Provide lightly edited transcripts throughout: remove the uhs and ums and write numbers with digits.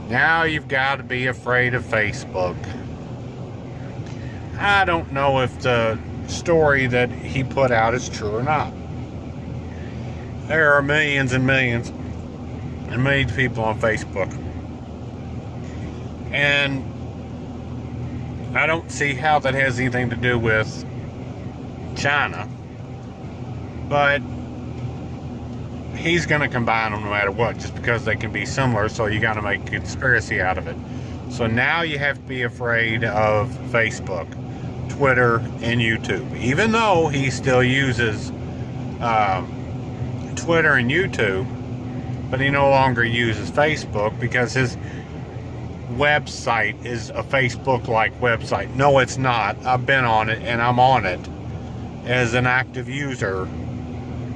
Now you've got to be afraid of Facebook. I don't know if the story that he put out is true or not. There are millions and millions and millions of people on Facebook. And I don't see how that has anything to do with China. But he's going to combine them no matter what, just because they can be similar, so you got to make a conspiracy out of it. So now you have to be afraid of Facebook, Twitter, and YouTube. Even though he still uses Twitter and YouTube, but he no longer uses Facebook because his website is a Facebook-like website. No, it's not. I've been on it, and I'm on it as an active user.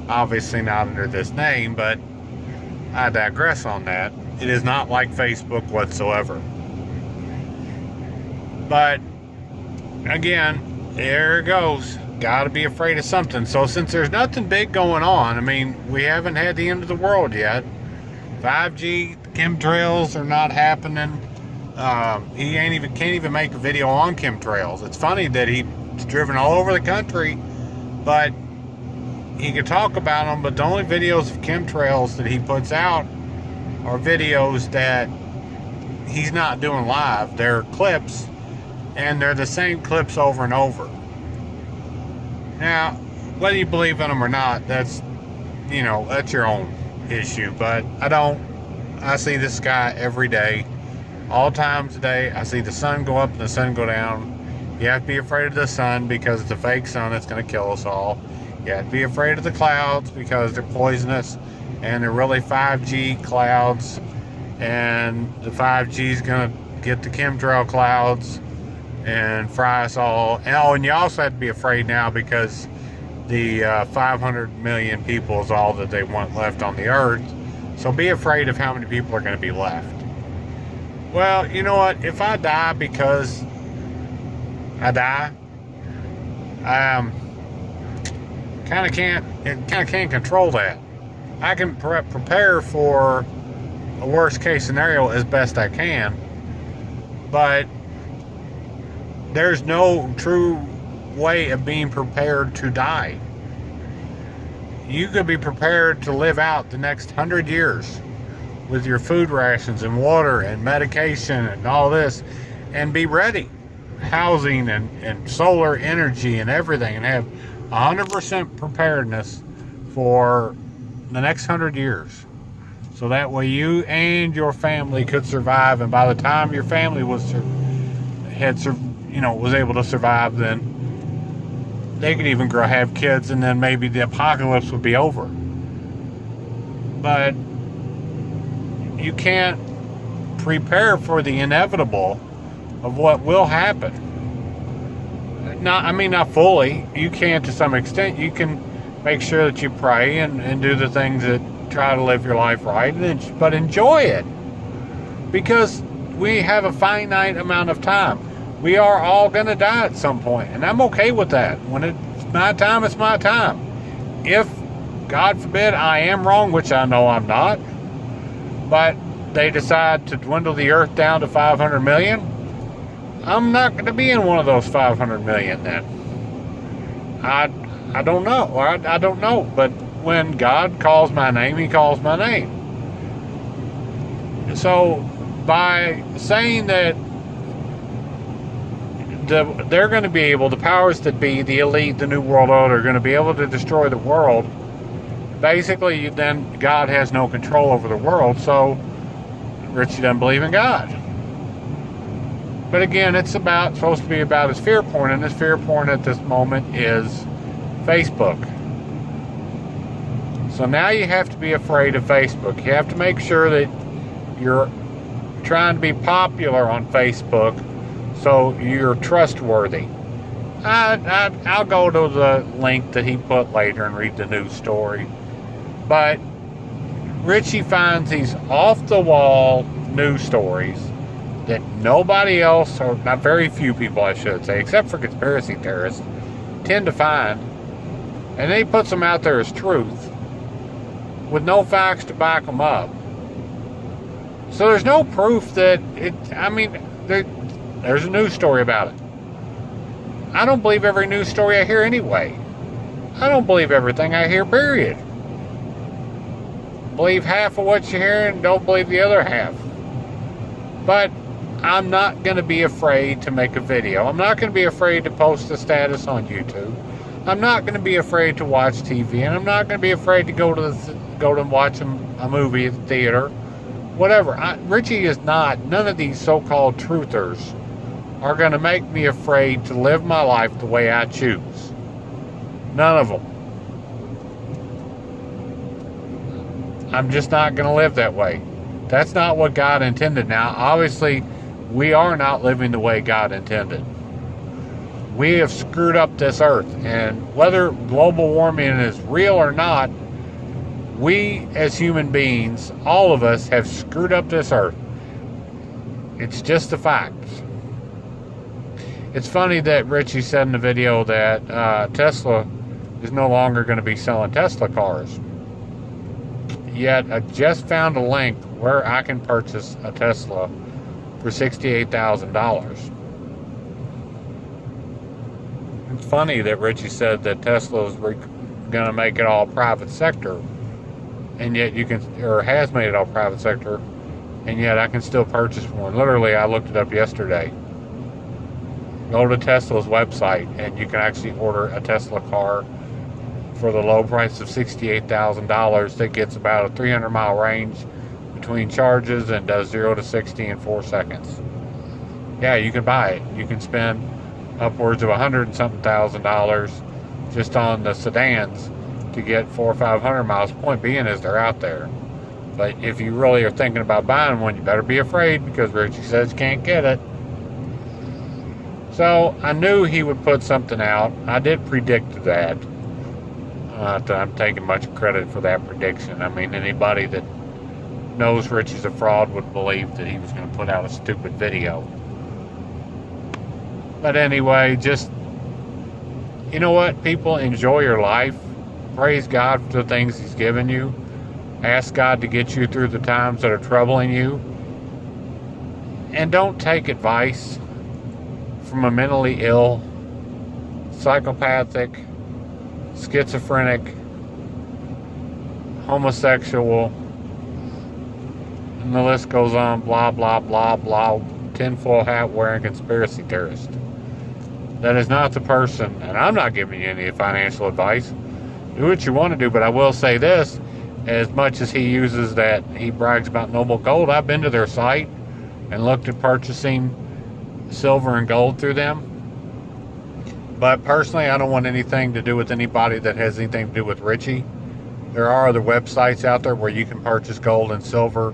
Obviously not under this name, but I digress on that. It is not like Facebook whatsoever. But again, there it goes. Gotta be afraid of something. So since there's nothing big going on, I mean, we haven't had the end of the world yet. 5G chemtrails are not happening. He can't even make a video on chemtrails. It's funny that he's driven all over the country, but he can talk about them. But the only videos of chemtrails that he puts out are videos that he's not doing live. They're clips, and they're the same clips over and over. Now, whether you believe in them or not, that's your own issue. But I don't. I see this guy every day, all times a day. I see the sun go up and the sun go down. You have to be afraid of the sun because it's a fake sun that's going to kill us all. You have to be afraid of the clouds because they're poisonous, and they're really 5G clouds, and the 5G is going to get the chemtrail clouds and fry us all. And you also have to be afraid now because the 500 million people is all that they want left on the earth. So be afraid of how many people are going to be left. Well, you know what? If I die because I die, kind of can't control that. I can prepare for a worst case scenario as best I can, but there's no true way of being prepared to die. You could be prepared to live out the next 100 years with your food rations and water and medication and all this, and be ready, housing and solar energy and everything, and have 100% preparedness for the next 100 years. So that way you and your family could survive, and by the time your family was able to survive, then they could even have kids, and then maybe the apocalypse would be over. But you can't prepare for the inevitable of what will happen. Not fully. You can to some extent. You can make sure that you pray and do the things that try to live your life right, but enjoy it. Because we have a finite amount of time. We are all going to die at some point, and I'm okay with that. When it's my time, it's my time. If, God forbid, I am wrong, which I know I'm not, but they decide to dwindle the earth down to 500 million, I'm not going to be in one of those 500 million then. I don't know. I don't know. But when God calls my name, He calls my name. So by saying that they're going to be able, the powers that be, the elite, the New World Order, are going to be able to destroy the world, basically then God has no control over the world, so Richie doesn't believe in God. But again, it's supposed to be about his fear porn, and his fear porn at this moment is Facebook. So now you have to be afraid of Facebook. You have to make sure that you're trying to be popular on Facebook, so you're trustworthy. I'll go to the link that he put later and read the news story. But Richie finds these off-the-wall news stories that nobody else, or not very few people I should say, except for conspiracy theorists, tend to find. And then he puts them out there as truth with no facts to back them up. So there's no proof that it, I mean, there's a news story about it. I don't believe every news story I hear anyway. I don't believe everything I hear, period. Believe half of what you hear and don't believe the other half. But I'm not going to be afraid to make a video. I'm not going to be afraid to post a status on YouTube. I'm not going to be afraid to watch TV, and I'm not going to be afraid to go to watch a movie at the theater. Whatever. Richie is not. None of these so-called truthers are going to make me afraid to live my life the way I choose. None of them. I'm just not going to live that way. That's not what God intended. Now, obviously, we are not living the way God intended. We have screwed up this earth, and whether global warming is real or not, we as human beings, all of us, have screwed up this earth. It's just a fact. It's funny that Richie said in the video that Tesla is no longer going to be selling Tesla cars. Yet I just found a link where I can purchase a Tesla for $68,000. It's funny that Richie said that Tesla is going to make it all private sector, and yet you can, or has made it all private sector, and yet I can still purchase one. Literally, I looked it up yesterday. Go to Tesla's website, and you can actually order a Tesla car for the low price of $68,000 that gets about a 300-mile range between charges and does 0 to 60 in 4 seconds. Yeah, you can buy it. You can spend upwards of $100 and something thousand just on the sedans to get 400 or 500 miles. Point being is they're out there. But if you really are thinking about buying one, you better be afraid, because Richie says you can't get it. So I knew he would put something out. I did predict that. I'm taking much credit for that prediction. I mean, anybody that knows Richie's a fraud would believe that he was going to put out a stupid video. But anyway, just, you know what, people, enjoy your life. Praise God for the things He's given you. Ask God to get you through the times that are troubling you. And don't take advice from a mentally ill, psychopathic, schizophrenic, homosexual, and the list goes on, blah, blah, blah, blah, tinfoil hat wearing conspiracy theorist. That is not the person, and I'm not giving you any financial advice. Do what you want to do, but I will say this, as much as he uses that, he brags about Noble Gold, I've been to their site and looked at purchasing silver and gold through them. But personally, I don't want anything to do with anybody that has anything to do with Richie. There are other websites out there where you can purchase gold and silver.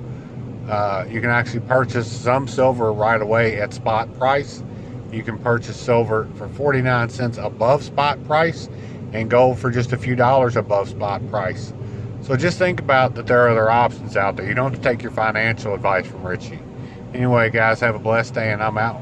You can actually purchase some silver right away at spot price. You can purchase silver for 49 cents above spot price and gold for just a few dollars above spot price. So just think about that there are other options out there. You don't have to take your financial advice from Richie. Anyway, guys, have a blessed day, and I'm out.